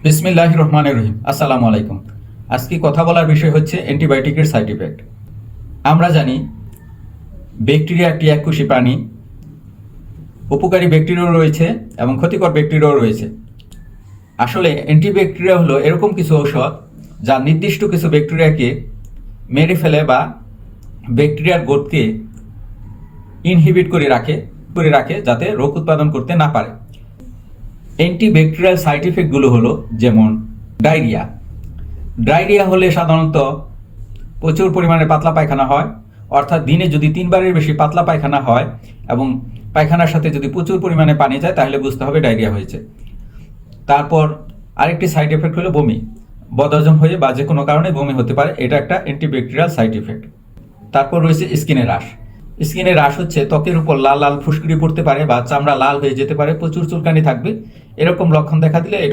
বিসমিল্লাহির রহমানির রহিম। আসসালামু আলাইকুম। আজকে কথা বলার বিষয় হচ্ছে অ্যান্টিবায়োটিকের সাইড ইফেক্ট। আমরা জানি ব্যাকটেরিয়া একটি এককোষী প্রাণী। উপকারী ব্যাকটেরিয়াও রয়েছে এবং ক্ষতিকর ব্যাকটেরিয়াও রয়েছে। আসলে অ্যান্টিব্যাকটেরিয়া হলো এরকম কিছু ঔষধ যা নির্দিষ্ট কিছু ব্যাকটেরিয়াকে মেরে ফেলে বা ব্যাকটেরিয়ার গ্রোথকে ইনহিবিট করে রাখে যাতে রোগ উৎপাদন করতে না পারে। অ্যান্টিব্যাকটেরিয়াল সাইড ইফেক্টগুলো হলো যেমন ডায়রিয়া। ডায়রিয়া হলে সাধারণত প্রচুর পরিমাণে পাতলা পায়খানা হয়, অর্থাৎ দিনে যদি 3 বারের বেশি পাতলা পায়খানা হয় এবং পায়খানার সাথে যদি প্রচুর পরিমাণে পানি যায় তাহলে বুঝতে হবে ডায়রিয়া হয়েছে। তারপর আরেকটি সাইড এফেক্ট হলো বমি। বদহজম হয়ে বা যে কোনো কারণে বমি হতে পারে, এটা একটা অ্যান্টিব্যাকটেরিয়াল সাইড ইফেক্ট। তারপর রয়েছে স্কিনের রাশ। স্কিনের রাশ হচ্ছে ত্বকের উপর লাল লাল ফুসকুড়ি পড়তে পারে বা চামড়া লাল হয়ে যেতে পারে, প্রচুর চুলকানি থাকবে। এরকম লক্ষণ দেখা দিলে এটা